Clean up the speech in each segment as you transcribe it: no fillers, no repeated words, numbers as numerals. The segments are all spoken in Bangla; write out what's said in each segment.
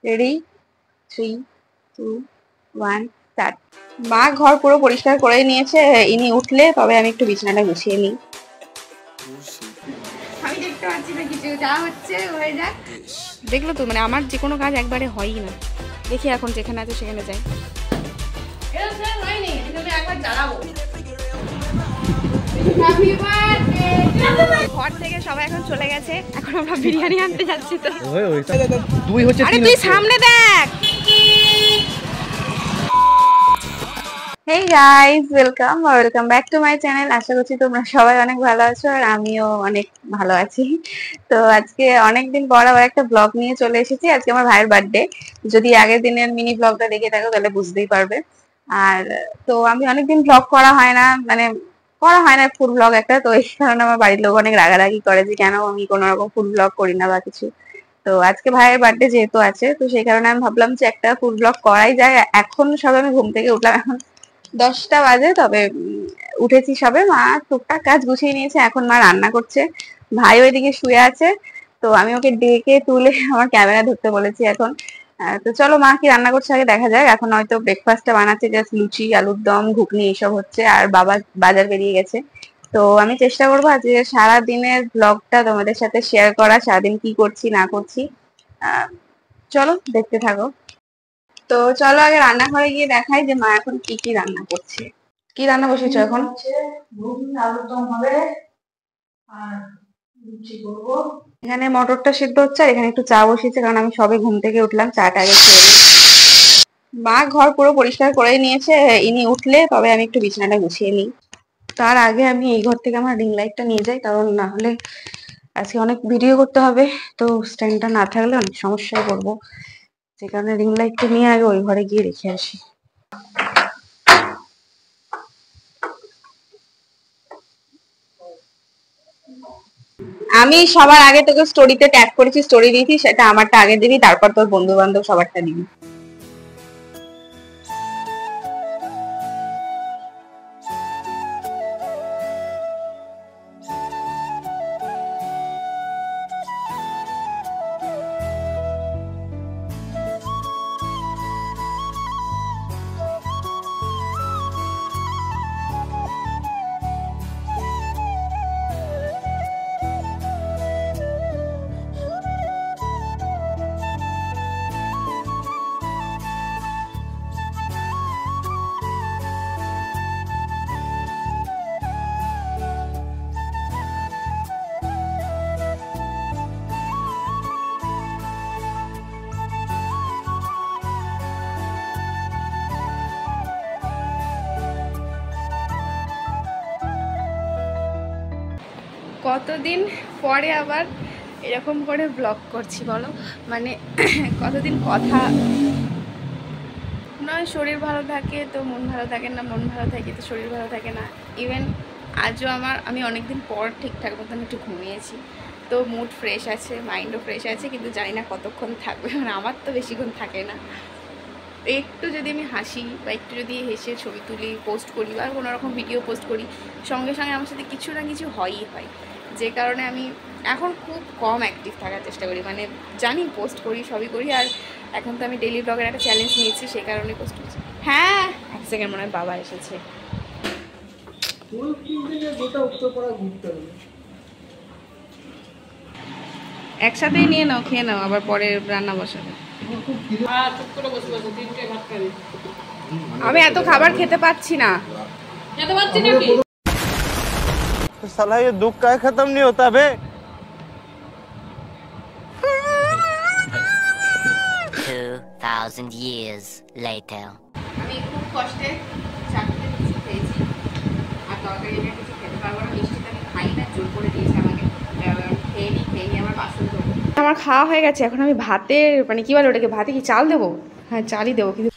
Ready, 3, 2, 1 start. মা ঘর পুরো পরিষ্কার করে নিয়েছে, ইনি উঠলে তবে আমি একটু বিছানাটা গুছিয়ে নিই। আমি দেখতে পাচ্ছি না কিছু, যা হচ্ছে হয়ে যাক। দেখলো তো, মানে আমার যে কোনো কাজ একবারে হয়ই না। দেখি এখন যেখানে আছে সেখানে যাই। ঘর থেকে সবাই এখন চলে গেছে, এখন আমরা বিরিয়ানি আনতে যাচ্ছি। তো আরে তুই সামনে দেখ। Hey guys, welcome back to my channel. আশা করছি তোমরা সবাই অনেক ভালো আছো আর আমিও অনেক ভালো আছি। তো আজকে অনেকদিন পর আবার একটা ব্লগ নিয়ে চলে এসেছি। আজকে আমার ভাইয়ের বার্থডে। যদি আগের দিনের মিনি ব্লগটা দেখে থাকো তাহলে বুঝতেই পারবে। আর তো আমি অনেকদিন ব্লগ করা হয় না, মানে করা হয় না ফুড ব্লগ একটা। তো এই কারণে আমার বাড়ির লোক অনেক রাগারাগি করে যে কেন আমি কোনো রকম ফুড ব্লগ করি না বা কিছু। তো আজকে ভাইয়ের বার্থডে যেহেতু আছে, তো সেই কারণে আমি ভাবলাম যে একটা ফুড ব্লগ করাই যায়। এখন সবে আমি ঘুম থেকে উঠলাম, এখন 10টা বাজে, তবে উঠেছি সবে। মা টুকটাক কাজ গুছিয়ে নিয়েছে, এখন মা রান্না করছে, ভাই ওইদিকে শুয়ে আছে। তো আমি ওকে ডেকে তুলে আমার ক্যামেরা ধরতে বলেছি এখন। তো চলো মা কি রান্না করছে আগে দেখা যাক। এখন হয়তো ব্রেকফাস্টটা বানাচ্ছে, জাস্ট লুচি, আলুর দম, ঘুগনি এইসব হচ্ছে, আর বাবা বাজার বেরিয়ে গেছে। তো আমি চেষ্টা করবো আজকে সারা দিনের ব্লগটা তোমাদের সাথে শেয়ার করা, সারাদিন কি করছি না করছি। চলো দেখতে থাকো। তো চলো আগে রান্নাঘরে গিয়ে দেখাই যে মা এখন কি কি রান্না করছে। কি রান্না বসেছো এখন? আলুর দম হবে আর লুচি করবো। এখানে মটরটা সিদ্ধ হচ্ছে আর এখানে একটু চা বসিয়েছে, কারণ আমি সবে ঘুম থেকে উঠলাম, চাটা আগে খেয়ে নিই। মা ঘর পুরো পরিষ্কার করে নিয়েছে, ইনি উঠলে তবে আমি একটু বিছানাটা গুছিয়ে নিই। তার আগে আমি এই ঘর থেকে আমার রিং লাইটটা নিয়ে যাই, কারণ না হলে আজকে অনেক ভিডিও করতে হবে। তো স্ট্যান্ডটা না থাকলে অনেক সমস্যায় পড়বো, যে কারণে রিং লাইটটা নিয়ে আগে ওই ঘরে গিয়ে রেখে আসি। আমি সবার আগে তোকে স্টোরিতে ট্যাগ করেছি, স্টোরি দিয়েছি, সেটা আমারটা আগে দিবি, তারপর তোর বন্ধু বান্ধব সবারটা দিবি। কতদিন পরে আবার এরকম করে ব্লগ করছি বলো, মানে কতদিন কথা নয়। শরীর ভালো থাকে তো মন ভালো থাকে না, মন ভালো থাকে তো শরীর ভালো থাকে না। ইভেন আজও আমি অনেকদিন পর ঠিকঠাক মতন একটু ঘুমিয়েছি, তো মুড ফ্রেশ আছে, মাইন্ডও ফ্রেশ আছে, কিন্তু জানি না কতক্ষণ থাকবে, মানে আমার তো বেশিক্ষণ থাকে না। একটু যদি আমি হাসি বা একটু যদি হেসে ছবি তুলি, পোস্ট করি বা কোনো রকম ভিডিও পোস্ট করি, সঙ্গে সঙ্গে আমার সাথে কিছু না কিছু হয়ই হয়। যে কারণে আমি এখন খুব কম অ্যাক্টিভ থাকার চেষ্টা করি, মানে জানি পোস্ট করি, সবই করি। আর এখন তো আমি ডেইলি ব্লগের একটা চ্যালেঞ্জ নিয়েছি, সেই কারণে পোস্ট করছি। হ্যাঁ, এক সেকেন্ড, মনে হয় বাবা এসেছে। একসাথেই নিয়ে নাও, খেয়ে নাও, আবার পরে রান্না বসাবে। আমি এত খাবার খেতে পাচ্ছি না। साला ये दुख का खत्म नहीं होता बे। 2000 years later. আমি খুব কষ্টে চাকরিতে কিছু খেয়েছি, আর তরকারি আমি কিছু খেতে পারবো না, মিষ্টিটা আমি খাই না, জোর করে দিয়েছে আমাকে। খেয়ে নিই আমার বাসন ধোবো। আমার খাওয়া হয়ে গেছে, এখন আমি ভাতে, মানে কি বলে ওটাকে, ভাতে কি চাল দেবো? হ্যাঁ, চালই দেবো, কিন্তু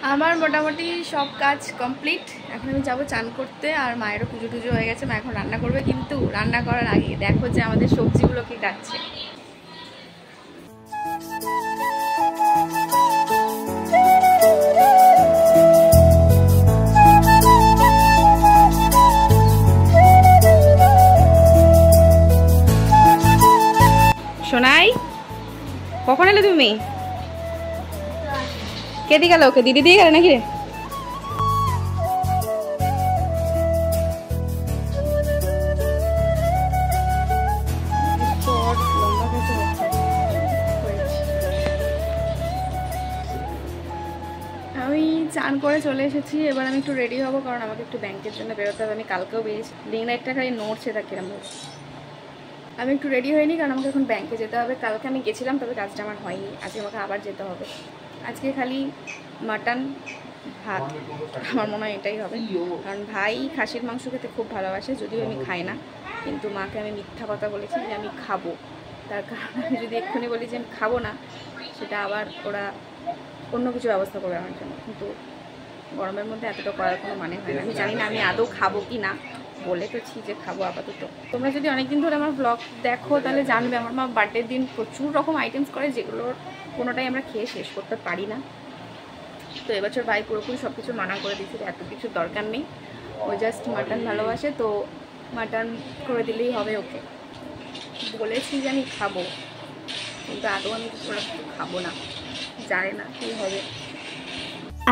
আমার মোটামুটি সব কাজ কমপ্লিট। এখন আমি যাবো চান করতে, আর মায়েরও পুজো টুজো হয়ে গেছে, মা এখন রান্না করবে। কিন্তু রান্না করার আগে দেখো যে আমাদের সবজিগুলো কি কাটছে। সোনাই, কখন এলে তুমি? কে দিয়ে গেল? ওকে দিদি দিয়ে গেলে নাকি রে? আমি চান করে চলে এসেছি, এবার আমি একটু রেডি হবো, কারণ আমাকে একটু ব্যাংকের জন্য বেরোতে হবে। আমি কালকেও বেরিয়েছি, রিং লাইটটা খালি নড়ছে, তা কিরম। আমি একটু রেডি হইনি, কারণ আমাকে এখন ব্যাংকে যেতে হবে। কালকে আমি গেছিলাম, তবে কাজটা আমার হয়নি। আজকে আমাকে আবার যেতে হবে। আজকে খালি মাটন ভাত, আমার মনে হয় এটাই হবে। কারণ ভাই খাসির মাংস খেতে খুব ভালোবাসে, যদিও আমি খাই না। কিন্তু মাকে আমি মিথ্যা কথা বলেছি যে আমি খাবো। তার কারণ আমি যদি এক্ষুনি বলি যে আমি খাবো না, সেটা আবার ওরা অন্য কিছু ব্যবস্থা করবে আমার জন্য। কিন্তু গরমের মধ্যে এতটা করার কোনো মানে হয় না। আমি জানি না আমি আদৌ খাবো কি না, বলে তোছি যে খাবো আপাতত। তোমরা যদি অনেকদিন ধরে আমার ব্লগ দেখো তাহলে জানবে আমার মা বার্থডের দিন প্রচুর রকম আইটেমস করে, যেগুলোর কোনোটাই আমরা খেয়ে শেষ করতে পারি না। তো এবছর ভাই পুরোপুরি সব কিছু মানা করে দিয়েছে, এত কিছু দরকার নেই। ও জাস্ট মাটন ভালোবাসে, তো মাটন করে দিলেই হবে ওকে। বলেছি যে আমি খাবো, কিন্তু আদৌ আমি ওরা কিছু খাবো না, জানি না কী হবে।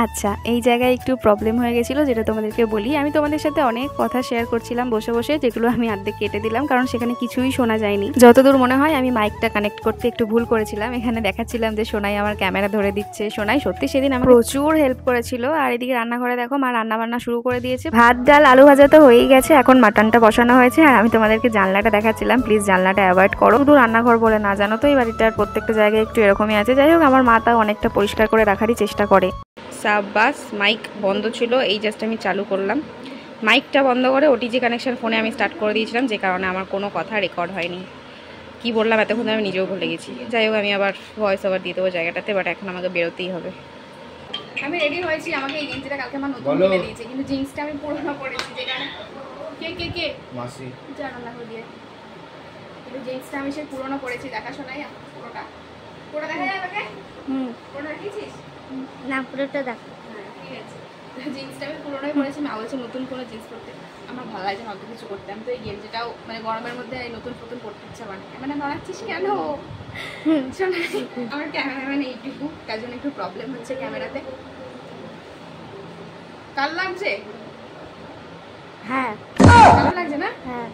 আচ্ছা, এই জায়গায় একটু প্রবলেম হয়ে গেছিলো, যেটা তোমাদেরকে বলি। আমি তোমাদের সাথে অনেক কথা শেয়ার করছিলাম বসে বসে, যেগুলো আমি অর্ধেক কেটে দিলাম, কারণ সেখানে কিছুই শোনা যায়নি। যতদূর মনে হয় আমি মাইকটা কানেক্ট করতে একটু ভুল করেছিলাম। এখানে দেখাচ্ছিলাম যে সোনাই আমার ক্যামেরা ধরে দিচ্ছে। সোনাই সত্যি সেদিন আমার প্রচুর হেল্প করেছিল। আর এদিকে রান্নাঘরে দেখো মা রান্না বান্না শুরু করে দিয়েছে। ভাত ডাল আলু ভাজা তো হয়েই গেছে, এখন মাটনটা বসানো হয়েছে। আর আমি তোমাদেরকে জানলাটা দেখাচ্ছিলাম, প্লিজ জানলাটা অ্যাভয়েড করো। শুধু রান্নাঘর বলে না, জানো তো এই বাড়িটার প্রত্যেকটা জায়গায় একটু এরকমই আছে। যাই হোক, আমার মা তাও অনেকটা পরিষ্কার করে রাখারই চেষ্টা করে। সাব্বাস, মাইক বন্ধ ছিল, এই জাস্ট আমি চালু করলাম। মাইকটা বন্ধ করে ওটিজি কানেকশন ফোনে আমি স্টার্ট করে দিয়েছিলাম, যে কারণে আমার কোনো কথা রেকর্ড হয়নি। কি বললাম এতক্ষণ আমি নিজেও ভুলে গেছি। যাই হোক, আমি আবার ভয়েস ওভার দিয়ে দেবো জায়গাটাতে, বাট এখন আমাকে বেরোতেই হবে। আমি রেডি হয়েছি, আমাকে এই গেঞ্জিটা কালকে আমার নতুন কিনে দিয়েছে, কিন্তু জিন্সটা আমি পুরোনো পরেছি। যেখানে কে মাসি রান্না করে দিয়ে, কিন্তু জিন্সটা আমি সেই পুরোনো পরেছি। দেখা শোনাই পুরোটা দেখা যায় আমাকে? পুরোটা দেখিয়েছিস না? পুরোটা দেখ। ঠিক আছে, জিন্সটা আমি পুরোনোই পরেছি। মা বলছে নতুন কোনো জিন্স পরতে। আমার ভালো লাগে না অত কিছু করতে। আমি তো এই গেঞ্জিটাও মানে গরমের মধ্যে এই নতুন পরতে ইচ্ছা মানে। মানে নড়াচ্ছিস কেন? আমার ক্যামেরাম্যান এইটুকু, তার জন্য একটু প্রবলেম হচ্ছে ক্যামেরাতে। কাল লাগছে? হ্যাঁ, ভালো লাগছে না? হ্যাঁ,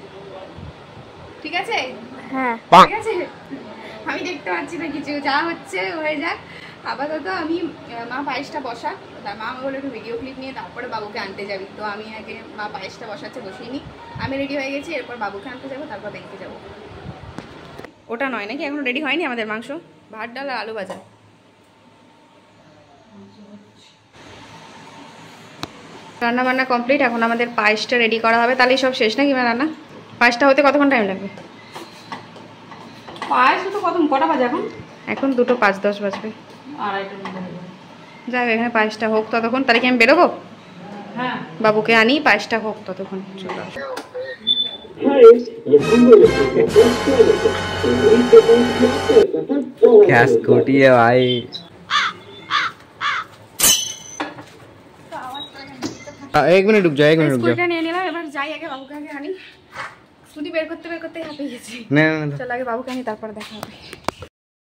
ঠিক আছে, হ্যাঁ, ঠিক আছে। আমি দেখতে পাচ্ছি না কিছু, যা হচ্ছে হয়ে যাক। আপাতত আমি মা পায়েসটা বসা, মা বলে একটু ভিডিও ক্লিপ নিয়ে তারপরে বাবুকে আনতে যাবি। তো আমি আগে মা পায়েসটা বসাচ্ছে, বসিয়ে নিই। আমি রেডি হয়ে গেছি, এরপর বাবুকে আনতে যাবো, তারপর ব্যাংকে যাবো। ওটা নয় নাকি? এখনো রেডি হয়নি আমাদের মাংস, ভাত ডাল আর আলু ভাজা। রান্না বান্না কমপ্লিট, এখন আমাদের পায়েসটা রেডি করা হবে। তাহলেই সব শেষ নাকি রান্না? পায়েসটা হতে কতক্ষণ টাইম লাগবে? পায়েস তো কটা বাজে এখন? এখন 2:05 বাজবে। যাই হোক, এখানে পায়েসটা হোক ততক্ষণ। তাহলে কি আমি বেরোবো? হ্যাঁ, বাবুকে আনি, পায়েসটা হোক ততক্ষণ। চলো। क्या स्कूटी है भाई? एक मिनट रुक जा, স্কুটিটা নিয়ে নিলাম। এবার যাই, আগে বাবুকে আগে আনি। স্কুটি বের করতে হাঁপিয়ে গেছি। চল আগে বাবুকে আনি, তারপর দেখা হবে।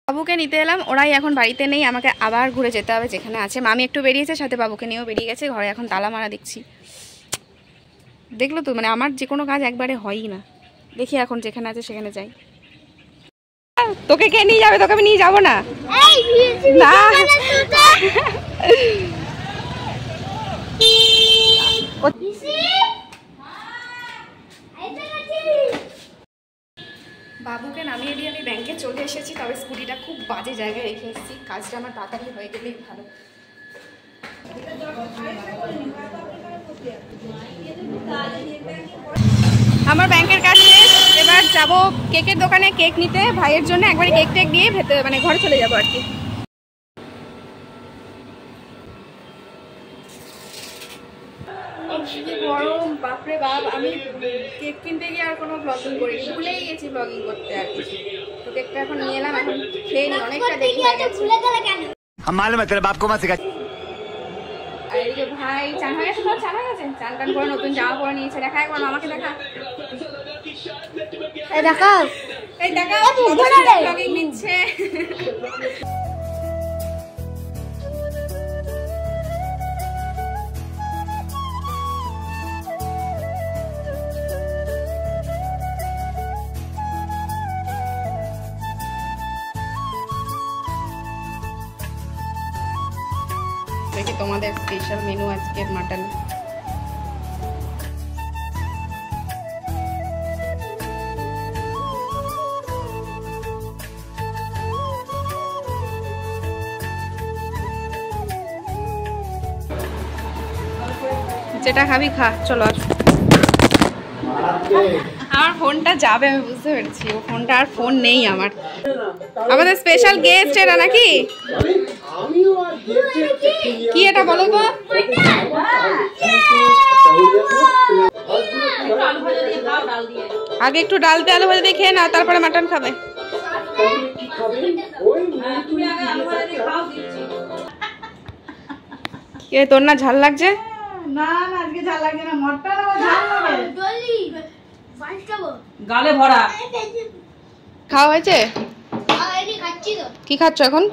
বাবুকে নিতে এলাম, ওরাই এখন বাড়িতে নেই। আমাকে আবার ঘুরে যেতে হবে যেখানে আছে। মামি একটু বেরিয়েছে, সাথে বাবুকে নিয়েও বেরিয়ে গেছে। ঘরে এখন তালা মারা দেখছি। দেখলো তো, মানে আমার যে কোনো কাজ একবারে হয়ই না। দেখি এখন যেখানে আছে সেখানে যাই। তোকে কে নিয়ে যাবে? তোকে আমি নিয়ে যাবো না। না, বাবুকে নামিয়ে দিয়ে আমি ব্যাংকে চলে এসেছি। তবে স্কুটিটা খুব বাজে জায়গায় রেখে এসেছি। কাজটা আমার তাড়াতাড়ি হয়ে গেলেই ভালো। আমার ব্যাংকের কাজ শেষ। এবার যাবো কেকের দোকানে কেক নিতে, ভাইয়ের জন্য একবারে কেক টেক দিয়ে ভেতরে মানে ঘরে চলে যাবো আর কি। বাপরে বাপ, আমি কেক কিনতে গিয়ে আর কোনো ব্লগিং করিনি, ভুলেই গেছি ব্লগিং করতে। আর তো কেকটা এখন নিয়ে এলাম, এখন খেয়ে নি, অনেকটা দেরি হয়ে গেছে। हम मालूम है तेरे बाप को मत सिखा। আর এই যে ভাই চান হয়ে গেছে, চান হয়ে গেছে, চান টান করে নতুন জামা পরে নিয়েছে। দেখা একবার মামাকে দেখা, এই দেখা ব্লগিং নিচ্ছে। দেখি তোমাদের স্পেশাল মেনু আজকের মাটন। যেটা খাবি খা, চলো আস। আমার ফোনটা যাবে, আমি বুঝতে পেরেছি, ও ফোনটা আর ফোন নেই আমার। আমাদের স্পেশাল গেস্ট এরা নাকি? কি এটা বলো তো? আগে একটু ডাল দিয়ে আলু ভাজা দিয়ে খেয়ে নাও, তারপরে মাটন খাবে। কে তোর না ঝাল লাগছে? না না, আজকে ঝাল লাগছে না, মটন আবার ঝাল লাগে। গালে ভরা। খাওয়া হয়েছে? কি খাচ্ছ এখন?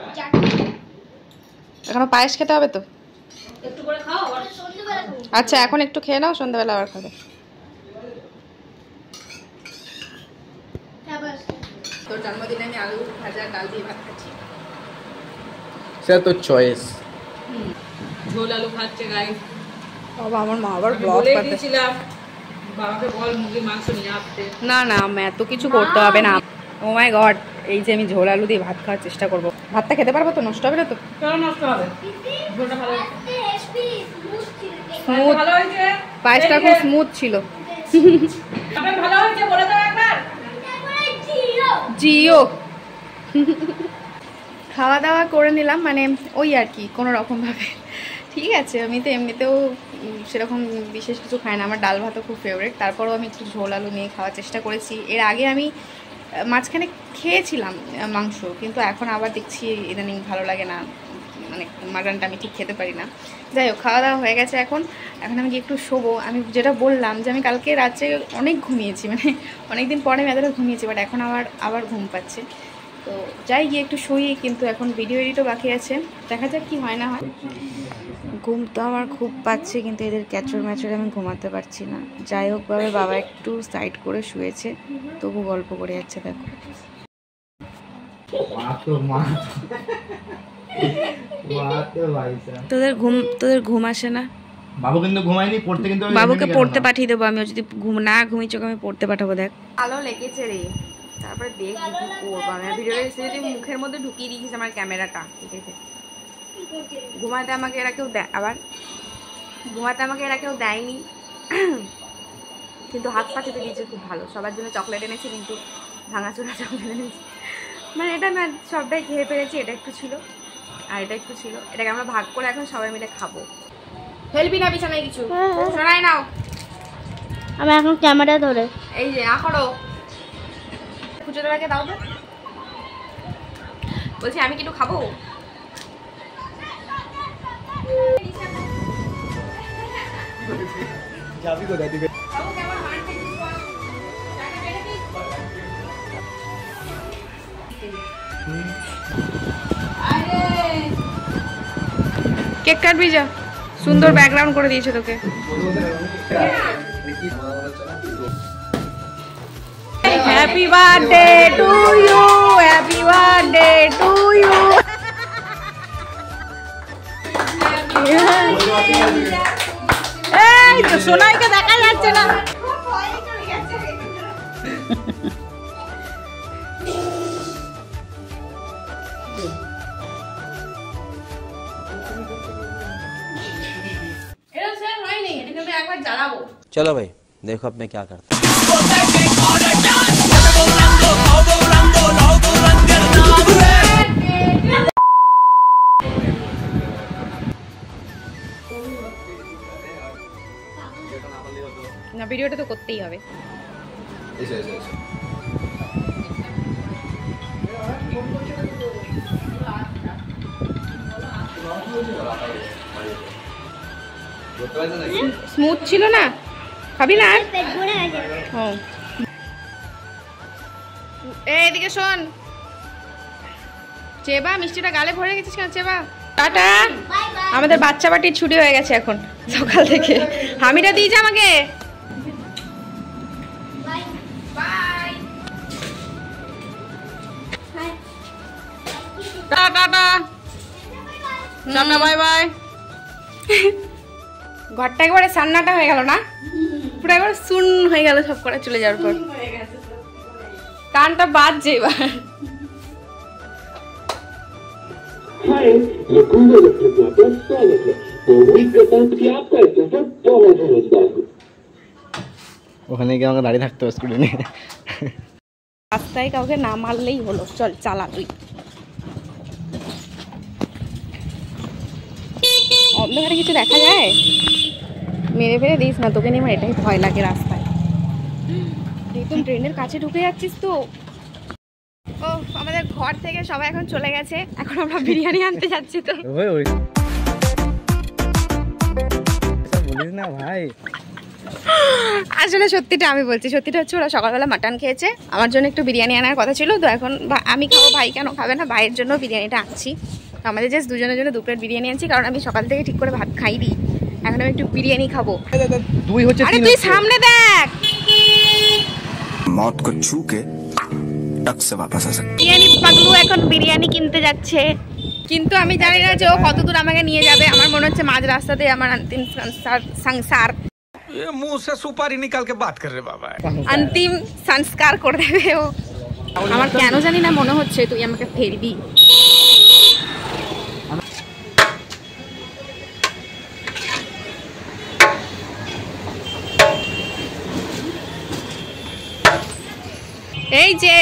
এখনো পায়েস খেতে হবে তো। একটু করে খাও। আচ্ছা এখন একটু খেয়ে নাও, সন্ধ্যাবেলা আবার খাবে। তোর জন্মদিনে আমি আলু ভাজা ডাল দিয়ে ভাত খাচ্ছি। সেটা তো চয়েস। ঝোল আলু খাচ্ছে গাইস। বাবা আমার মা আবার ব্লগ বলে করতে। দিয়েছিলাম বাবাকে বল মুরগির মাংস নিয়ে আসতে। না না, আমি এত কিছু করতে হবে না। ও মাই গড, এই যে আমি ঝোল আলু দিয়ে ভাত খাওয়ার চেষ্টা করব। ভাতটা খেতে পারবো তো? নষ্ট হবে না তো? কেন নষ্ট হবে? ঝোলটা ভালো স্মুথ, ভালো হয়েছে। পায়েসটা খুব স্মুথ ছিল। আপনার ভালো হয়েছে বলে দাও একবার। জিও। খাওয়া দাওয়া করে নিলাম, মানে ওই আর কি কোনো রকমভাবে। ঠিক আছে, আমি তো এমনিতেও সেরকম বিশেষ কিছু খাই না, আমার ডাল ভাতও খুব ফেভারিট। তারপরেও আমি একটু ঝোল আলু নিয়ে খাওয়ার চেষ্টা করেছি। এর আগে আমি মাঝখানে খেয়েছিলাম মাংস, কিন্তু এখন আবার দেখছি ইদানিং ভালো লাগে না, মানে মাটনটা আমি ঠিক খেতে পারি না। যাই হোক, খাওয়া দাওয়া হয়ে গেছে, এখন আমি গিয়ে একটু শোবো। আমি যেটা বললাম যে আমি কালকে রাত্রে অনেক ঘুমিয়েছি, মানে অনেকদিন পরে আমি এতটা ঘুমিয়েছি, বাট এখন আবার ঘুম পাচ্ছে। তো যাই গিয়ে একটু শুই, কিন্তু এখন ভিডিও এডিটও বাকি আছে, দেখা যাক কি হয় না হয়। ঘুম তো আমার খুব পাচ্ছে, কিন্তু এদের ক্যাচর ম্যাচরে আমি ঘুমাতে পারছি না। যাই হোক ভাবে বাবা একটু সাইড করে শুয়েছে, তবু গল্প করে যাচ্ছে। দেখো তোদের ঘুম আসে না? বাবু কিন্তু ঘুমায়নি, পড়তে কিন্তু বাবুকে পড়তে পাঠিয়ে দেবো আমি, যদি না ঘুমিয়ে চোখ আমি পড়তে পাঠাবো। দেখ ভালো লেগেছে রে, তারপরে দেখ কি করবো। আমি ভিডিওটা যদি মুখের মধ্যে ঢুকিয়ে দিয়েছিস আমার ক্যামেরাটা, ঠিক আছে? ঘুমাতে আমাকে এরা কেউ দেয়নি, কিন্তু হাত পা চেপে দিয়েছে খুব ভালো। সবার জন্য চকলেট এনেছি, কিন্তু ভাঙাচোরা চকলেট এনেছি, মানে এটা না সবটাই খেয়ে ফেলেছি। এটা একটু ছিল আর এটা একটু ছিল, এটাকে আমরা ভাগ করে এখন সবাই মিলে খাবো। ফেলবি না বিছানায় কিছু, সরাই নাও। আমি এখন ক্যামেরা ধরে এই যে আখড়ো খুঁজে দেওয়াকে দাও তো, বলছি আমি কিন্তু খাবো। যাবি কোথায় দিকে? কেক কাটবি যা, সুন্দর ব্যাকগ্রাউন্ড করে দিয়েছে তোকে। Happy birthday to you, happy birthday to you. এই তো সোনাইকে দেখা যাচ্ছে না। এটা স্যার হয়নি, এটাকে আমি একবার জ্বালাবো। चलो भाई देखो अब मैं क्या करता हूँ। করতেই হবে। স্মুথ ছিল না, খাবি না? এদিকে শোন, চেবা মিষ্টিটা গালে ভরে গেছিস কেন? চেবা টাটা। আমাদের বাচ্চা বাটির ছুটি হয়ে গেছে এখন সকাল থেকে। হামিটা দিয়ে যা আমাকে। Tata tata bye bye. ঘরটা একবারে সান্নাটা হয়ে গেল না, পুরো একবার শুন হয়ে গেল সব করে চলে যাওয়ার পর। কানটা বাজছে এবার। ওখানে গিয়ে আমাকে দাঁড়িয়ে থাকতে হবে স্কুলে নিয়ে। রাস্তায় কাউকে না মারলেই হলো। চল চালা তুই। অন্ধকারে কিছু দেখা যায়? মেরে ফেরে দিস না, তোকে নিয়ে আমার এটাই ভয় লাগে রাস্তায়। একদম ট্রেনের কাছে ঢুকে যাচ্ছিস তো। ও আমাদের ঘর থেকে সবাই এখন চলে গেছে, এখন আমরা বিরিয়ানি আনতে যাচ্ছি। তো বলিস না ভাই, আসলে সত্যিটা আমি বলছি, সত্যিটা হচ্ছে ওরা সকালবেলা মাটন খেয়েছে, আমার জন্য একটু বিরিয়ানি আনার কথা ছিল। তো এখন আমি খাবো, ভাই কেন খাবে না? ভাইয়ের জন্য বিরিয়ানিটা আনছি। তো আমাদের জাস্ট দুজনের জন্য 2 প্লেট বিরিয়ানি আনছি, কারণ আমি সকাল থেকে ঠিক করে ভাত খাইনি। এখন আমি একটু বিরিয়ানি খাবো। আরে তুই সামনে দেখ, मौत को छू के टक से वापस आ सकते। বিরিয়ানি পাগলু এখন বিরিয়ানি কিনতে যাচ্ছে, কিন্তু আমি জানি না যে ও কত দূর আমাকে নিয়ে যাবে। আমার মনে হচ্ছে মাঝ রাস্তাতে আমার অন্তিম সংসার, ये मुंह से सुपारी निकाल के बात कर रहे बाबा। অন্তিম সংস্কার করে দেবে ও। আমার কেন জানি না মনে হচ্ছে তুই আমাকে ফেরবি। এই যে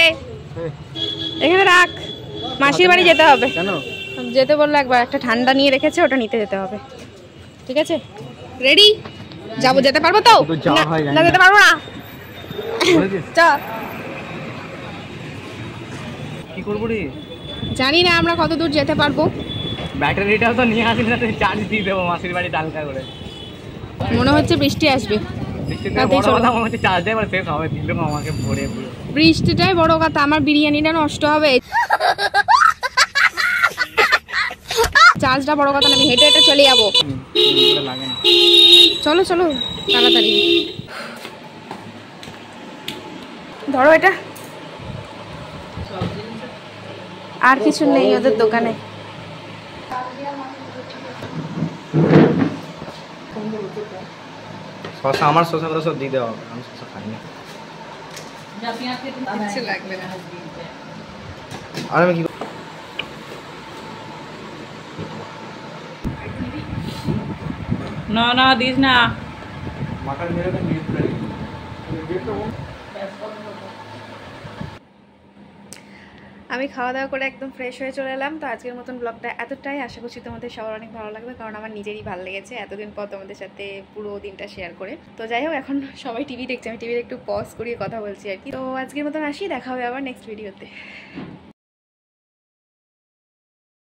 এখানে রাখ, মাসির বাড়ি যেতে হবে। কেন যেতে বললো একবার, একটা ঠান্ডা নিয়ে রেখেছে, ওটা নিতে যেতে হবে। ঠিক আছে, রেডি? যাবো, যেতে পারবো তো? না যেতে পারবো না। চল। কি করবো রে? জানি না আমরা কত দূর যেতে পারবো। ব্যাটারিটাও তো নিয়ে আসিস না, চার্জ দিয়ে দেবো মাসির বাড়ি হালকা করে। মনে হচ্ছে বৃষ্টি আসবে। বৃষ্টিটাই বড় কথা, আমার বিরিয়ানিটা নষ্ট হবে। চার্জটা বড় কথা না, আমি হেঁটে হেঁটে চলে যাবো। চলো চলো তাড়াতাড়ি ধরো এটা। আর কিছু নেই ওদের দোকানে। শসা, আমার শসা সব দিয়ে দেওয়া হবে, আমি শসা খাই না। কিছু লাগবে না। আর আমি কি না না দিস না। মাটন মেরে তো নিয়ে চলে গেল। আমি খাওয়া দাওয়া করে একদম ফ্রেশ হয়ে চলে এলাম। তো আজকের মতন ব্লগটা এতটাই, আশা করছি তোমাদের সবার অনেক ভালো লাগবে, কারণ আমার নিজেরই ভালো লেগেছে এতদিন পর তোমাদের সাথে পুরো দিনটা শেয়ার করে। তো যাই হোক, এখন সবাই টিভি দেখছে, আমি টিভিতে একটু পজ করিয়ে কথা বলছি আর কি। তো আজকের মতন আসি, দেখা হবে আবার নেক্সট ভিডিওতে।